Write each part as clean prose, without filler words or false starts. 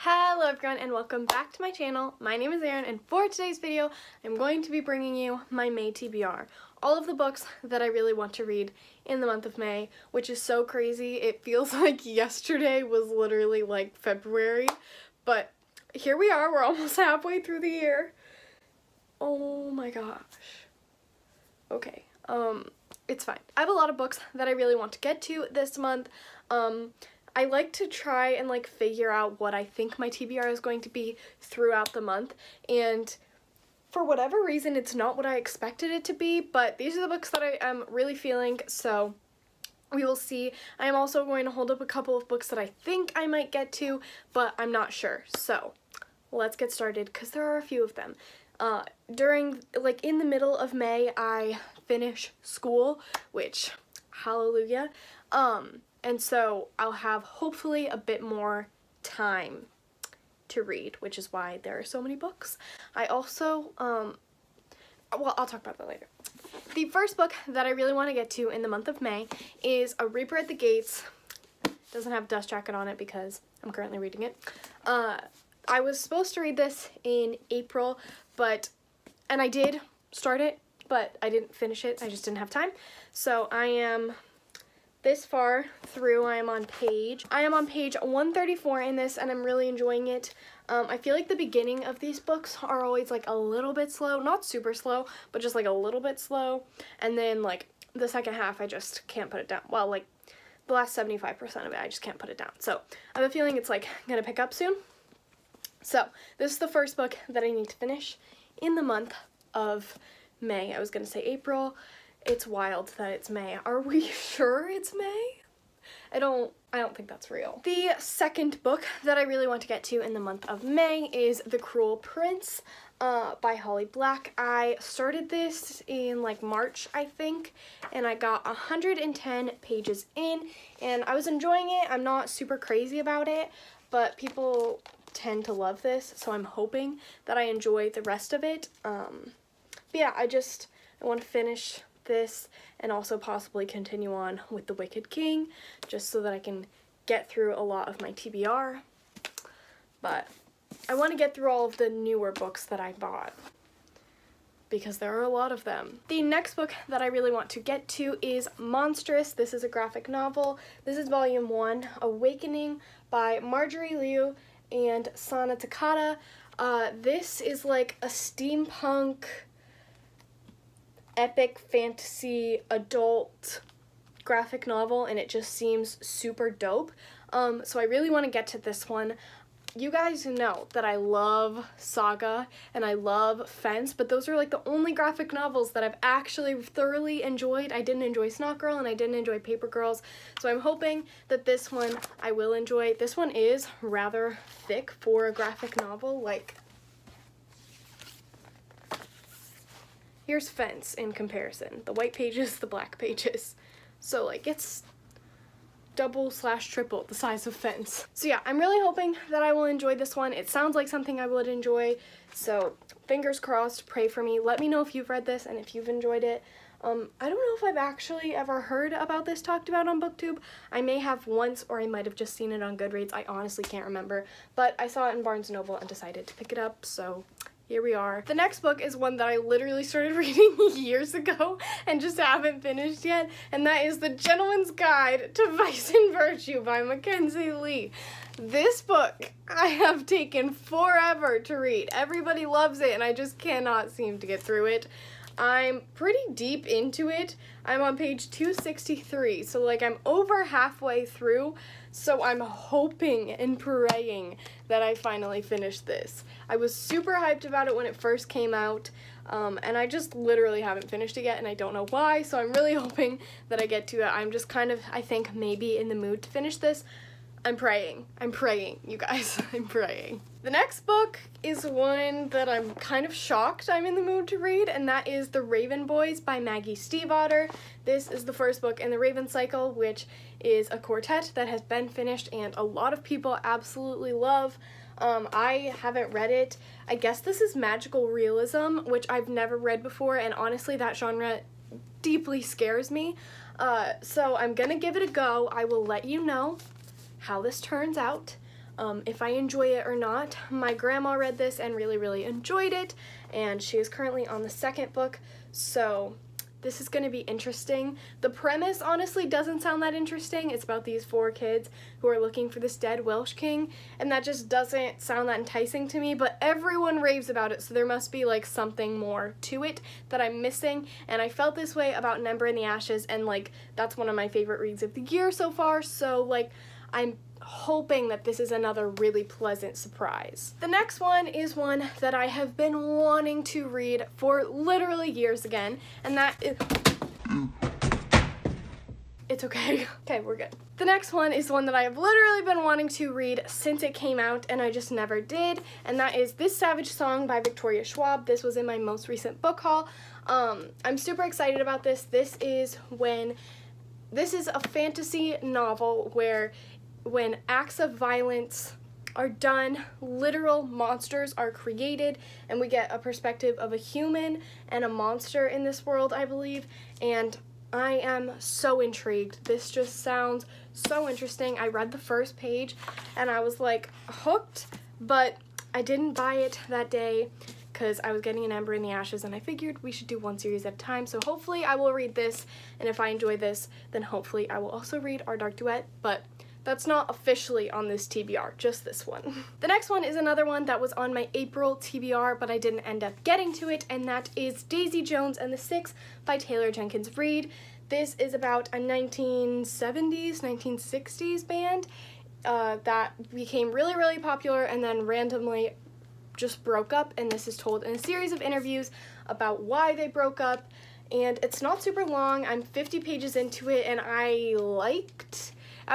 Hello everyone and welcome back to my channel. My name is Erin and for today's video I'm going to be bringing you my May TBR. All of the books that I really want to read in the month of May, which is so crazy. It feels like yesterday was literally like February, but here we are, we're almost halfway through the year. Oh my gosh. Okay, it's fine. I have a lot of books that I really want to get to this month. I like to try and like figure out what I think my TBR is going to be throughout the month, and for whatever reason it's not what I expected it to be, but these are the books that I am really feeling, so we will see. I am also going to hold up a couple of books that I think I might get to, but I'm not sure. So let's get started because there are a few of them. In the middle of May I finish school, which hallelujah. And so I'll have hopefully a bit more time to read, which is why there are so many books. I also, well, I'll talk about that later. The first book that I really want to get to in the month of May is A Reaper at the Gates. Doesn't have Dust Jacket on it because I'm currently reading it. I was supposed to read this in April, and I did start it, but I didn't finish it. I just didn't have time. So I am this far through. I am on page 134 in this, and I'm really enjoying it. I feel like the beginning of these books are always like a little bit slow, not super slow, but just like a little bit slow, and then like the second half I just can't put it down. Well, like the last 75% of it I just can't put it down. So I have a feeling it's like gonna pick up soon. So this is the first book that I need to finish in the month of May. I was gonna say April. It's wild that it's May. Are we sure it's May? I don't think that's real. The second book that I really want to get to in the month of May is The Cruel Prince by Holly Black. I started this in like March, I think, and I got 110 pages in, and I was enjoying it. I'm not super crazy about it, but people tend to love this, so I'm hoping that I enjoy the rest of it. But yeah, I want to finish this and also possibly continue on with The Wicked King, just so that I can get through a lot of my TBR. But I want to get through all of the newer books that I bought, because there are a lot of them. The next book that I really want to get to is Monstrous. This is a graphic novel. This is volume 1, Awakening by Marjorie Liu and Sana Takata. This is like a steampunk epic fantasy adult graphic novel, and it just seems super dope. So I really want to get to this one. You guys know that I love Saga and I love Fence, but those are like the only graphic novels that I've actually thoroughly enjoyed. I didn't enjoy Snot Girl and I didn't enjoy Paper Girls, so I'm hoping that this one I will enjoy. This one is rather thick for a graphic novel. Like, here's Fence in comparison. The white pages, the black pages. So like it's double/triple the size of Fence. So yeah, I'm really hoping that I will enjoy this one. It sounds like something I would enjoy, so fingers crossed, pray for me. Let me know if you've read this and if you've enjoyed it. I don't know if I've actually ever heard about this talked about on BookTube. I may have once, or I might have just seen it on Goodreads. I honestly can't remember, but I saw it in Barnes & Noble and decided to pick it up, so here we are. The next book is one that I literally started reading years ago and just haven't finished yet, and that is The Gentleman's Guide to Vice and Virtue by Mackenzie Lee. This book I have taken forever to read. Everybody loves it and I just cannot seem to get through it. I'm pretty deep into it. I'm on page 263, so like I'm over halfway through, so I'm hoping and praying that I finally finish this. I was super hyped about it when it first came out, and I just literally haven't finished it yet, and I don't know why, so I'm really hoping that I get to it. I'm just kind of, I think, maybe in the mood to finish this. I'm praying, you guys, I'm praying. The next book is one that I'm kind of shocked I'm in the mood to read, and that is The Raven Boys by Maggie Stiefvater. This is the first book in the Raven Cycle, which is a quartet that has been finished and a lot of people absolutely love. I haven't read it. I guess this is magical realism, which I've never read before, and honestly that genre deeply scares me. So I'm gonna give it a go. I will let you know how this turns out. if I enjoy it or not. My grandma read this and really enjoyed it, and she is currently on the second book, so this is going to be interesting. The premise honestly doesn't sound that interesting. It's about these 4 kids who are looking for this dead Welsh king, and that just doesn't sound that enticing to me, but everyone raves about it, so there must be like something more to it that I'm missing, and I felt this way about An Ember in the Ashes, and like that's one of my favorite reads of the year so far, so like I'm hoping that this is another really pleasant surprise. The next one is one that I have been wanting to read for literally years again, and that is... It's okay. Okay, we're good. The next one is one that I have literally been wanting to read since it came out, and I just never did, and that is This Savage Song by Victoria Schwab. This was in my most recent book haul. I'm super excited about this. This is a fantasy novel where when acts of violence are done, literal monsters are created, and we get a perspective of a human and a monster in this world, I believe, and I am so intrigued. This just sounds so interesting. I read the first page, and I was like hooked, but I didn't buy it that day because I was getting An Ember in the Ashes, and I figured we should do one series at a time, so hopefully I will read this, and if I enjoy this, then hopefully I will also read Our Dark Duet, but that's not officially on this TBR, just this one. The next one is another one that was on my April TBR, but I didn't end up getting to it, and that is Daisy Jones and the Six by Taylor Jenkins Reid. This is about a 1970s, 1960s band that became really popular and then randomly just broke up, and this is told in a series of interviews about why they broke up, and it's not super long. I'm 50 pages into it, and I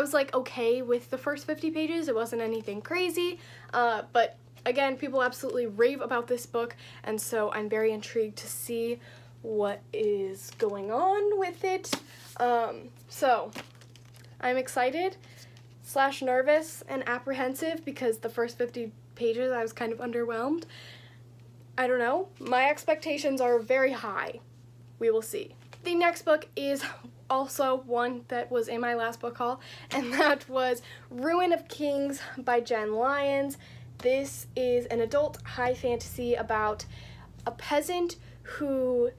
was like okay with the first 50 pages. It wasn't anything crazy, but again, people absolutely rave about this book, and so I'm very intrigued to see what is going on with it. So I'm excited / nervous and apprehensive because the first 50 pages I was kind of underwhelmed. I don't know. My expectations are very high. We will see. The next book is also one that was in my last book haul, and that was Ruin of Kings by Jen Lyons. This is an adult high fantasy about a peasant who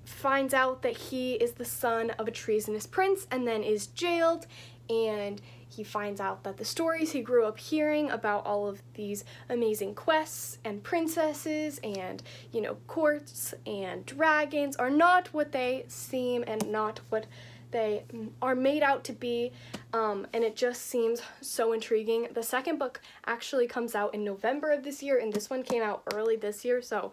finds out that he is the son of a treasonous prince and then is jailed, and he finds out that the stories he grew up hearing about all of these amazing quests and princesses and, you know, courts and dragons are not what they seem and not what they are made out to be, and it just seems so intriguing. The second book actually comes out in November of this year, and this one came out early this year, so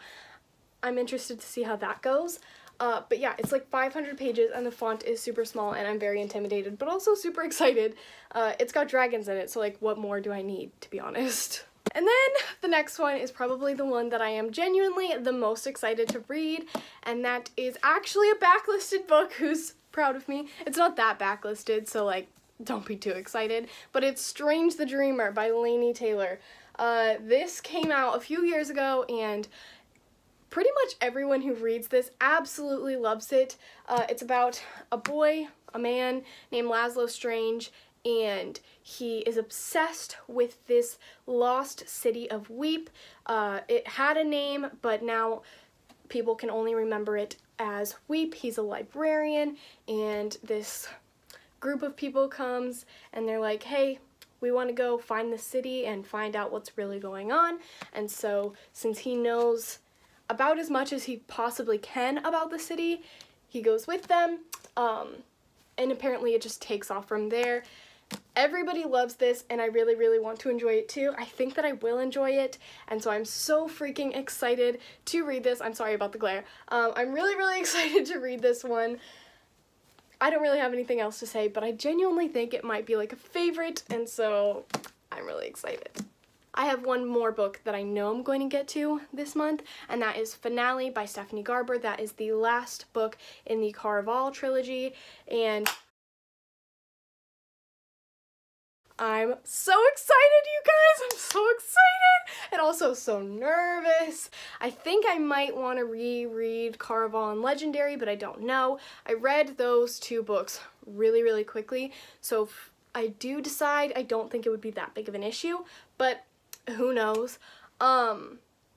I'm interested to see how that goes. But yeah, it's like 500 pages and the font is super small, and I'm very intimidated, but also super excited. It's got dragons in it, so like what more do I need, to be honest? And then the next one is probably the one that I am genuinely the most excited to read, and that is actually a backlisted book. Who's proud of me? It's not that backlisted, so like don't be too excited, but it's Strange the Dreamer by Laini Taylor. This came out a few years ago, and pretty much everyone who reads this absolutely loves it. It's about a man named Laszlo Strange, and he is obsessed with this lost city of Weep. It had a name, but now people can only remember it as Weep. He's a librarian, and this group of people comes, and they're like, hey, we want to go find the city and find out what's really going on. And so, since he knows about as much as he possibly can about the city, he goes with them, and apparently it just takes off from there. Everybody loves this, and I really want to enjoy it too. I think that I will enjoy it, and so I'm so freaking excited to read this. I'm sorry about the glare. I'm really excited to read this one. I don't really have anything else to say, but I genuinely think it might be like a favorite, and so I'm really excited. I have one more book that I know I'm going to get to this month, and that is Finale by Stephanie Garber. That is the last book in the Caraval trilogy, and I'm so excited, you guys! I'm so excited! And also so nervous. I think I might want to reread Caraval and Legendary, but I don't know. I read those two books really quickly, so I do decide, I don't think it would be that big of an issue, but who knows.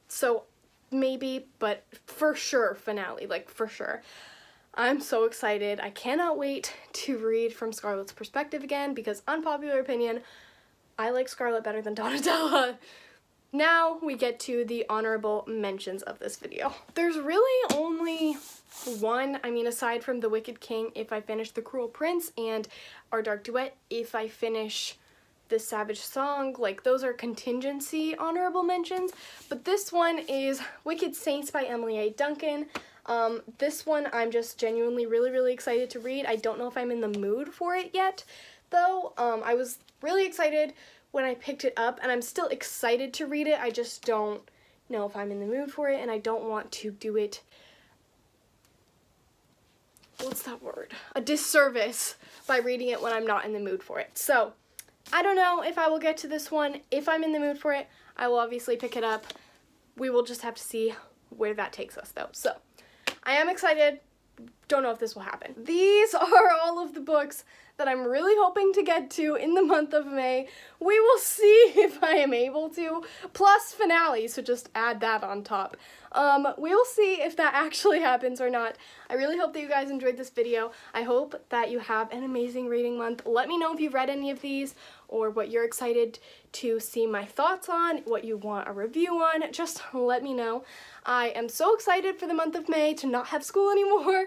So maybe, but for sure finale, like for sure. I'm so excited. I cannot wait to read from Scarlett's perspective again because, unpopular opinion, I like Scarlett better than Donatella. Now we get to the honorable mentions of this video. There's really only one, I mean, aside from The Wicked King, if I finish The Cruel Prince, and Our Dark Duet, if I finish The Savage Song. Like, those are contingency honorable mentions, but this one is Wicked Saints by Emily A. Duncan. This one I'm just genuinely really excited to read. I don't know if I'm in the mood for it yet, though. I was really excited when I picked it up, and I'm still excited to read it. I just don't know if I'm in the mood for it, and I don't want to do it, what's that word? A disservice by reading it when I'm not in the mood for it. So, I don't know if I will get to this one. If I'm in the mood for it, I will obviously pick it up. We will just have to see where that takes us, though. So, I am excited. Don't know if this will happen. These are all of the books that I'm really hoping to get to in the month of May. We will see if I am able to, plus finale, so just add that on top. We will see if that actually happens or not. I really hope that you guys enjoyed this video. I hope that you have an amazing reading month. Let me know if you've read any of these or what you're excited to see my thoughts on, what you want a review on. Just let me know. I am so excited for the month of May to not have school anymore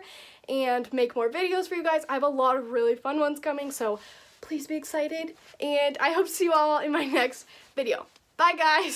and make more videos for you guys. I have a lot of really fun ones coming, so please be excited, and I hope to see you all in my next video. Bye, guys!